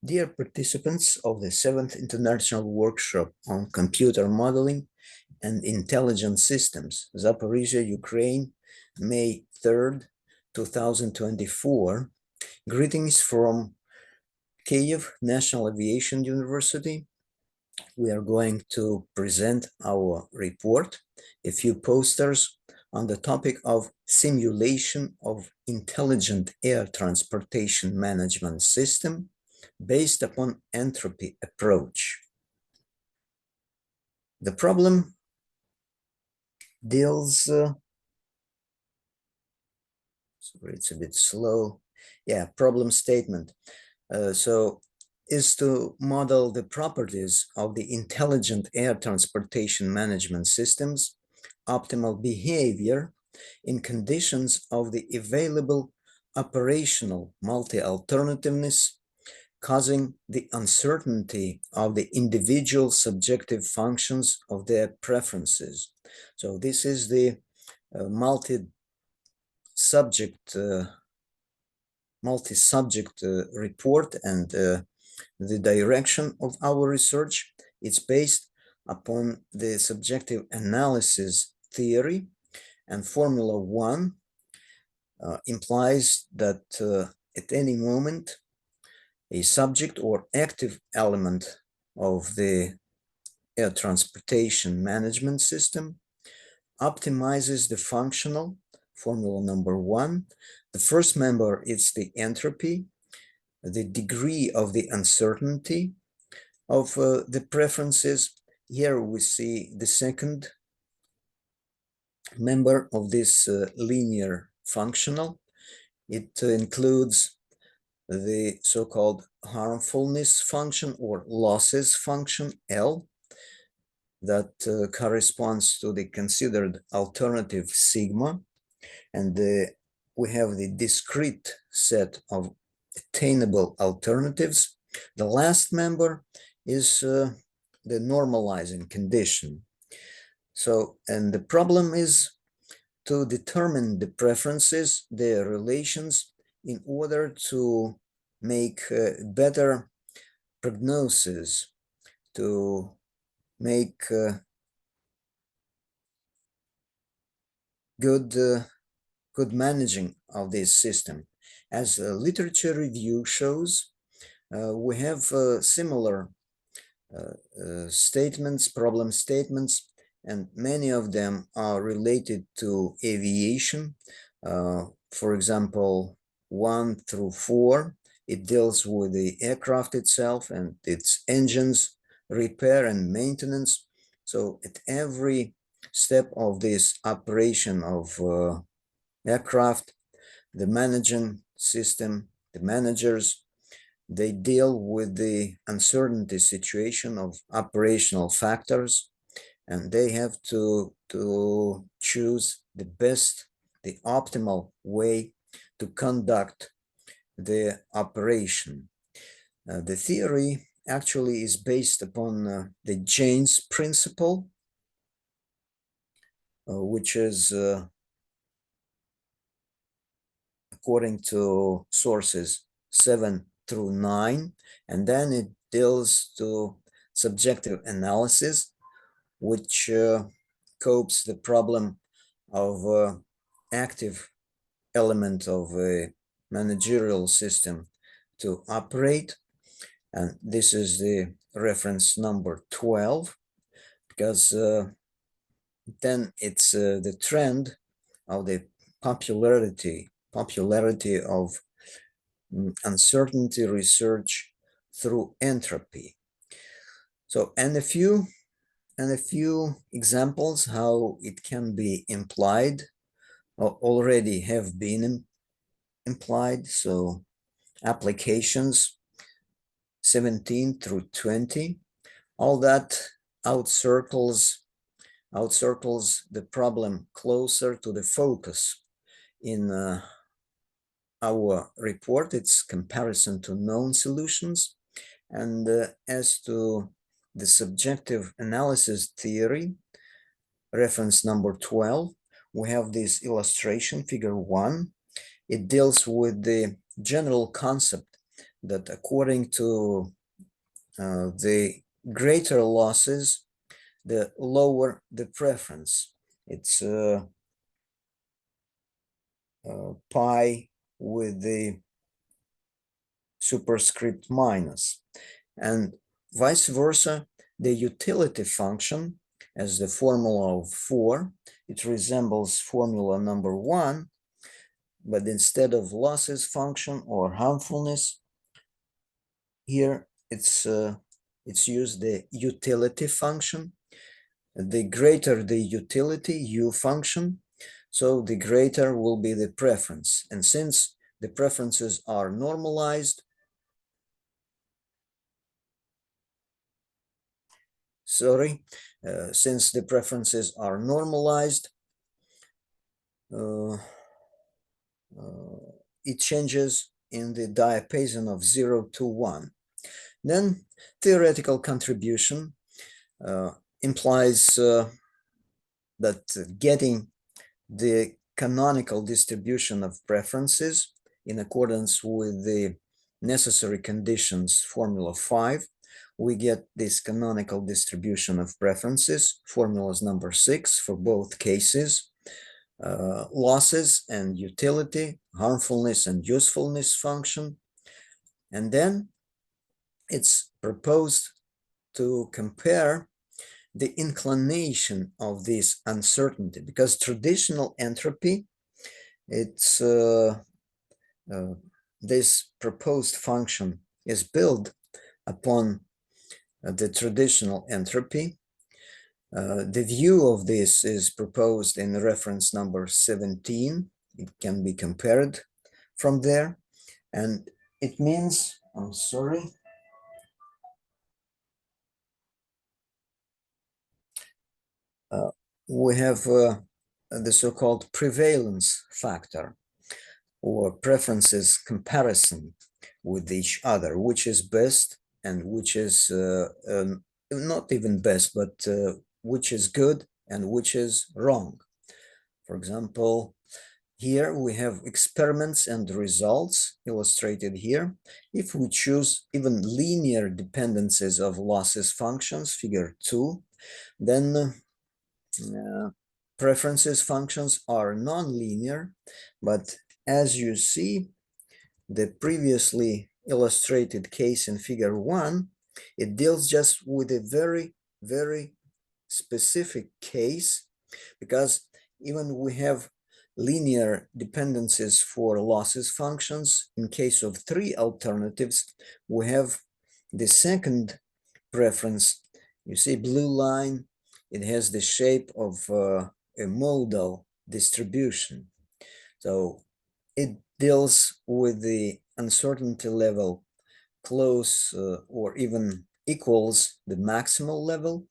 Dear participants of the 7th International Workshop on Computer Modeling and Intelligent Systems, Zaporizhzhia, Ukraine, May 3rd, 2024. Greetings from Kyiv National Aviation University. We are going to present our report, a few posters on the topic of simulation of intelligent air transportation management system based upon entropy approach. The problem deals, sorry, it's a bit slow. Yeah, problem statement. Is to model the properties of the intelligent air transportation management systems, optimal behavior in conditions of the available operational multi-alternativeness, causing the uncertainty of the individual subjective functions of their preferences. So this is the multi-subject report, and the direction of our research. It's based upon the subjective analysis theory, and Formula 1 implies that at any moment a subject or active element of the air transportation management system optimizes the functional, formula number 1. The first member is the entropy, the degree of the uncertainty of the preferences. Here we see the second member of this linear functional. It includes the so-called harmfulness function or losses function, L, that corresponds to the considered alternative sigma, and we have the discrete set of attainable alternatives. The last member is the normalizing condition. So, and the problem is to determine the preferences, their relations, in order to make better prognosis, to make good managing of this system. As a literature review shows, we have similar statements, problem statements, and many of them are related to aviation. For example, 1 through 4, it deals with the aircraft itself and its engines, repair and maintenance. So at every step of this operation of aircraft, the managing system, the managers, they deal with the uncertainty situation of operational factors, and they have to choose the best, the optimal way to conduct the operation. The theory actually is based upon the Jane's principle, which is according to sources 7 through 9, and then it deals to subjective analysis, which copes the problem of active element of a managerial system to operate. And this is the reference number 12, because then it's the trend of the popularity of uncertainty research through entropy. So, and a few examples how it can be implied, or already have been implied. So applications 17 through 20, all that outcircles the problem closer to the focus in our report. It's comparison to known solutions. And as to the subjective analysis theory, reference number 12, we have this illustration, figure 1. It deals with the general concept that according to the greater losses, the lower the preference. It's pi with the superscript minus. And vice versa, the utility function, as the formula of 4, it resembles formula number 1, but instead of losses function or harmfulness, here it's used the utility function. The greater the utility, u function, so the greater will be the preference. And since the preferences are normalized, since the preferences are normalized, it changes in the diapason of 0 to 1. Then theoretical contribution implies that getting the canonical distribution of preferences in accordance with the necessary conditions, formula 5, we get this canonical distribution of preferences, formulas number 6 for both cases, losses and utility, harmfulness and usefulness function. And then it's proposed to compare the inclination of this uncertainty, because traditional entropy, it's this proposed function is built upon the traditional entropy. The view of this is proposed in reference number 17. It can be compared from there, and it means, I'm sorry, we have the so-called prevalence factor or preferences comparison with each other, which is best and which is not even best, but which is good and which is wrong. For example, here we have experiments and results illustrated here. If we choose even linear dependencies of losses functions, figure 2, then preferences functions are non-linear, but as you see, the previously illustrated case in figure 1, it deals just with a very, very specific case, because even we have linear dependencies for losses functions. In case of 3 alternatives, we have the second preference. You see blue line, it has the shape of a modal distribution. So it deals with the uncertainty level close or even equals the maximal level.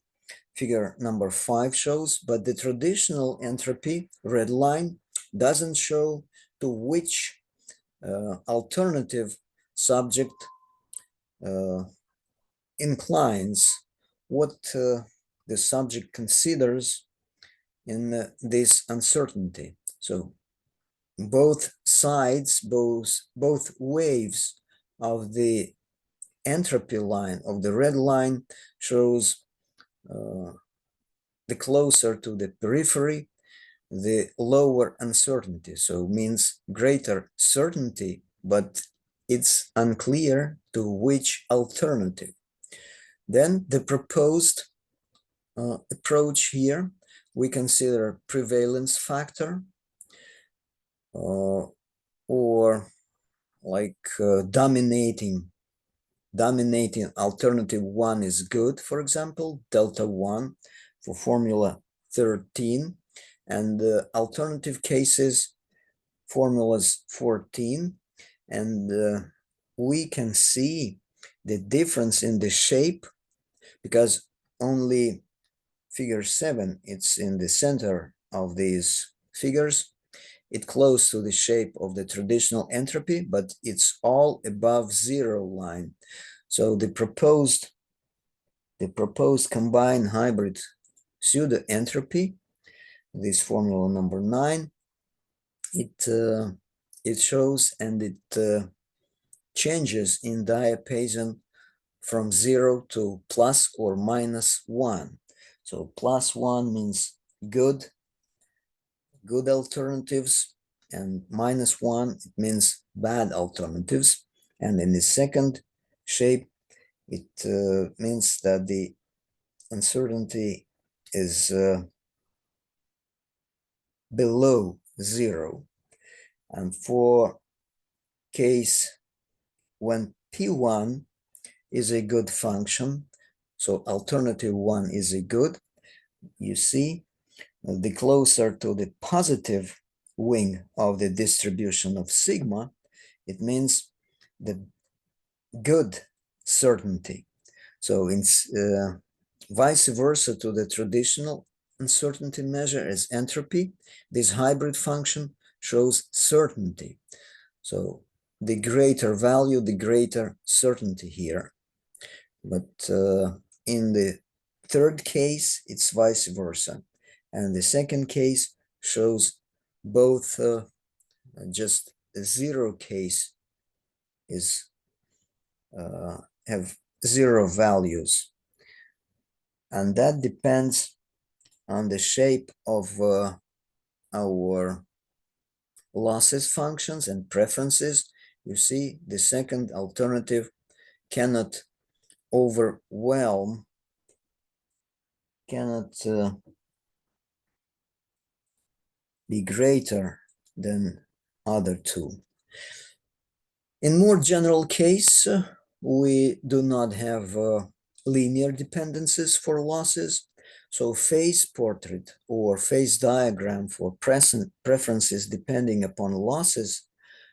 Figure number 5 shows, but the traditional entropy, red line, doesn't show to which alternative subject inclines, what the subject considers in this uncertainty. So both sides, both waves of the entropy line of the red line shows the closer to the periphery, the lower uncertainty. So means greater certainty, but it's unclear to which alternative. Then the proposed approach here, we consider prevalence factor, or like dominating alternative 1 is good, for example, delta 1 for formula 13, and alternative cases, formulas 14, and we can see the difference in the shape, because only figure 7, it's in the center of these figures. It's close to the shape of the traditional entropy, but it's all above 0 line. So the proposed combined hybrid pseudo entropy, this formula number 9, it shows and it changes in diapason from 0 to plus or minus 1. So plus 1 means good alternatives, and minus 1 it means bad alternatives. And in the second shape, it means that the uncertainty is below 0. And for case when P1 is a good function, so alternative 1 is a good, you see, the closer to the positive wing of the distribution of sigma, it means the good certainty. So it's vice versa to the traditional uncertainty measure as entropy. This hybrid function shows certainty. So the greater value, the greater certainty here. But in the third case, it's vice versa. And the second case shows both just a zero case is have zero values. And that depends on the shape of our losses functions and preferences. You see, the second alternative cannot overwhelm, cannot be greater than other two. In more general case, we do not have linear dependencies for losses. So phase portrait or phase diagram for preferences depending upon losses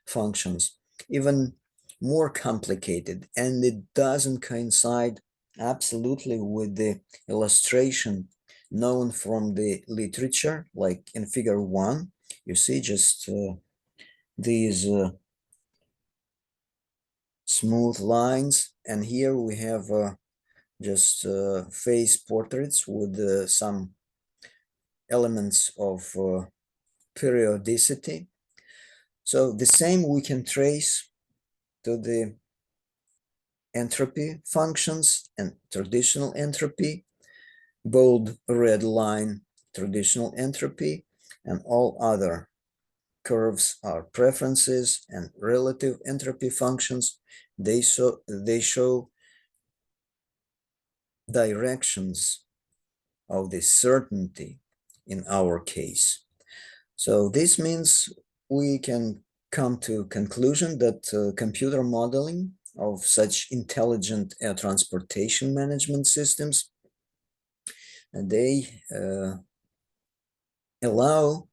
functions, even more complicated, and it doesn't coincide absolutely with the illustration known from the literature, like in figure 1. You see just these smooth lines, and here we have just phase portraits with some elements of periodicity. So the same we can trace to the entropy functions and traditional entropy, bold red line, traditional entropy, and all other curves are preferences and relative entropy functions. They show directions of the certainty in our case. So this means we can come to conclusion that computer modeling of such intelligent air transportation management systems, they allow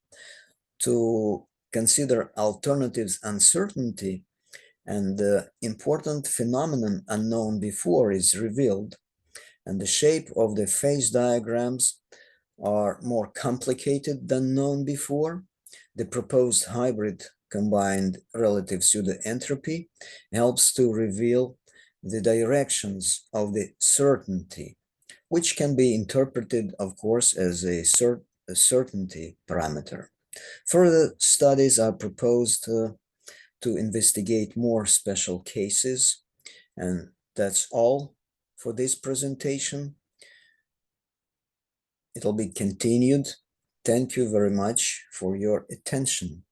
to consider alternatives uncertainty, and the important phenomenon unknown before is revealed, and the shape of the phase diagrams are more complicated than known before. The proposed hybrid combined relative pseudo-entropy helps to reveal the directions of the certainty, which can be interpreted, of course, as a certainty parameter. Further studies are proposed to investigate more special cases, and that's all for this presentation. It'll be continued. Thank you very much for your attention.